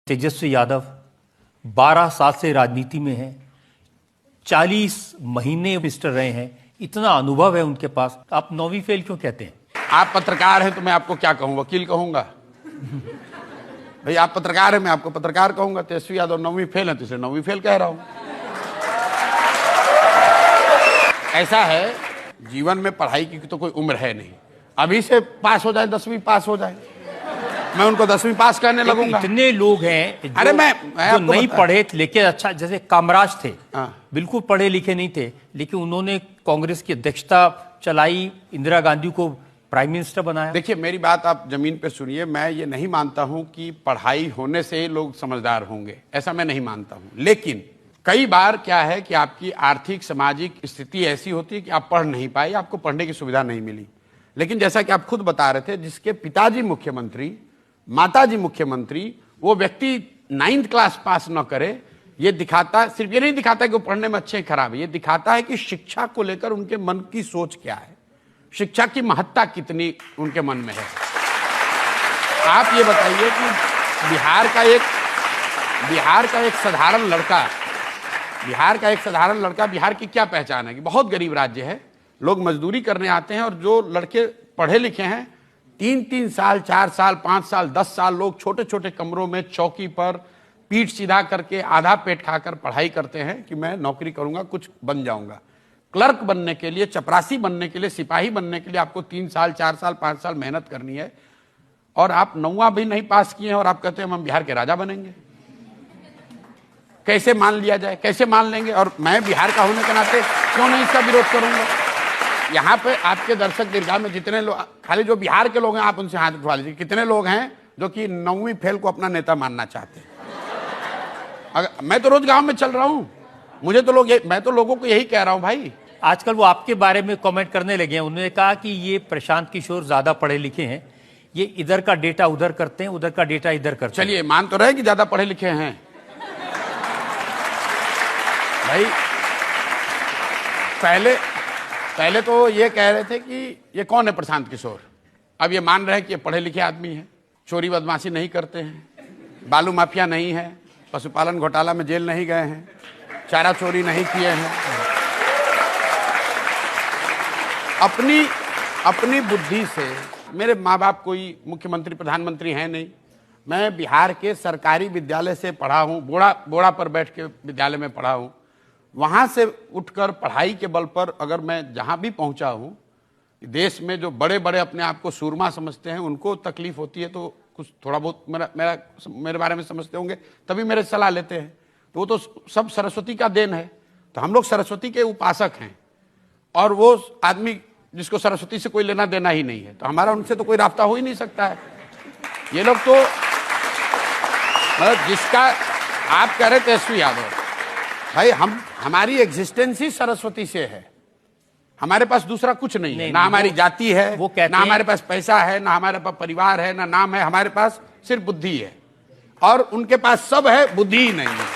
तेजस्वी यादव 12 साल से राजनीति में हैं, 40 महीने मिनिस्टर रहे हैं, इतना अनुभव है उनके पास। आप 9वीं फेल क्यों कहते हैं? आप पत्रकार हैं तो मैं आपको क्या कहूं, वकील कहूंगा? भाई आप पत्रकार हैं, मैं आपको पत्रकार कहूंगा। तेजस्वी यादव 9वीं फेल है तो इसे 9वीं फेल कह रहा हूं। ऐसा है, जीवन में पढ़ाई की तो कोई उम्र है नहीं। अभी से पास हो जाए, 10वीं पास हो जाए, मैं उनको 10वीं पास करने लगूंगा। इतने लोग हैं अरे मैं जो नहीं पढ़े लेकिन अच्छा, जैसे कामराज थे, बिल्कुल पढ़े लिखे नहीं थे, लेकिन उन्होंने कांग्रेस की अध्यक्षता चलाई, इंदिरा गांधी को प्राइम मिनिस्टर बनाया। देखिए, मेरी बात आप जमीन पे सुनिए। मैं ये नहीं मानता हूं कि पढ़ाई होने से ही लोग समझदार होंगे, ऐसा मैं नहीं मानता हूं। लेकिन कई बार क्या है कि आपकी आर्थिक सामाजिक स्थिति ऐसी होती है कि आप पढ़ नहीं पाए, आपको पढ़ने की सुविधा नहीं मिली। लेकिन जैसा कि आप खुद बता रहे थे, जिसके पिताजी मुख्यमंत्री, माताजी मुख्यमंत्री, वो व्यक्ति 9th क्लास पास न करे, ये दिखाता, सिर्फ ये नहीं दिखाता कि वो पढ़ने में अच्छे खराब है, ये दिखाता है कि शिक्षा को लेकर उनके मन की सोच क्या है, शिक्षा की महत्ता कितनी उनके मन में है। आप ये बताइए कि बिहार का एक साधारण लड़का, बिहार की क्या पहचान है कि बहुत गरीब राज्य है, लोग मजदूरी करने आते हैं, और जो लड़के पढ़े लिखे हैं 3-3 साल, 4 साल, 5 साल, 10 साल लोग छोटे छोटे कमरों में चौकी पर पीठ सीधा करके आधा पेट खाकर पढ़ाई करते हैं कि मैं नौकरी करूंगा, कुछ बन जाऊंगा। क्लर्क बनने के लिए, चपरासी बनने के लिए, सिपाही बनने के लिए आपको 3 साल, 4 साल, 5 साल मेहनत करनी है, और आप 9वां भी नहीं पास किए हैं और आप कहते हैं हम बिहार के राजा बनेंगे। कैसे मान लिया जाए, कैसे मान लेंगे? और मैं बिहार का होने के नाते क्यों नहीं इसका विरोध करूंगा? यहाँ पे आपके दर्शक दीर्घा में जितने लोग, खाली जो बिहार के लोग हैं आप उनसे हाथ उठवा लीजिए, कितने लोग हैं जो कि 9वीं फेल को अपना नेता मानना चाहते हैं? मैं तो रोज गांव में चल रहा हूं, मैं तो लोगों को यही कह रहा हूं भाई। आजकल वो आपके बारे में कमेंट करने लगे हैं, उन्होंने कहा कि ये प्रशांत किशोर ज्यादा पढ़े लिखे हैं, ये इधर का डेटा उधर करते हैं, उधर का डेटा इधर करते हैं। चलिए मान तो रहे कि ज्यादा पढ़े लिखे हैं भाई। पहले तो ये कह रहे थे कि ये कौन है प्रशांत किशोर, अब ये मान रहे हैं कि ये पढ़े लिखे आदमी हैं, चोरी बदमाशी नहीं करते हैं, बालू माफिया नहीं है, पशुपालन घोटाला में जेल नहीं गए हैं, चारा चोरी नहीं किए हैं। अपनी बुद्धि से, मेरे माँ बाप कोई मुख्यमंत्री प्रधानमंत्री हैं नहीं, मैं बिहार के सरकारी विद्यालय से पढ़ा हूँ, बोड़ा पर बैठ के विद्यालय में पढ़ा हूँ। वहां से उठकर पढ़ाई के बल पर अगर मैं जहां भी पहुंचा हूं, देश में जो बड़े बड़े अपने आप को सूरमा समझते हैं उनको तकलीफ होती है, तो कुछ थोड़ा बहुत मेरे बारे में समझते होंगे, तभी मेरे सलाह लेते हैं। तो वो तो सब सरस्वती का देन है। तो हम लोग सरस्वती के उपासक हैं, और वो आदमी जिसको सरस्वती से कोई लेना देना ही नहीं है, तो हमारा उनसे तो कोई रास्ता हो ही नहीं सकता है। ये लोग तो जिसका आप कह रहे तेजस्वी यादव, भाई हमारी एग्जिस्टेंस ही सरस्वती से है, हमारे पास दूसरा कुछ नहीं है। ना हमारी जाति है, ना हमारे पास पैसा है, ना हमारे पास परिवार है, ना नाम है, हमारे पास सिर्फ बुद्धि है, और उनके पास सब है, बुद्धि ही नहीं है।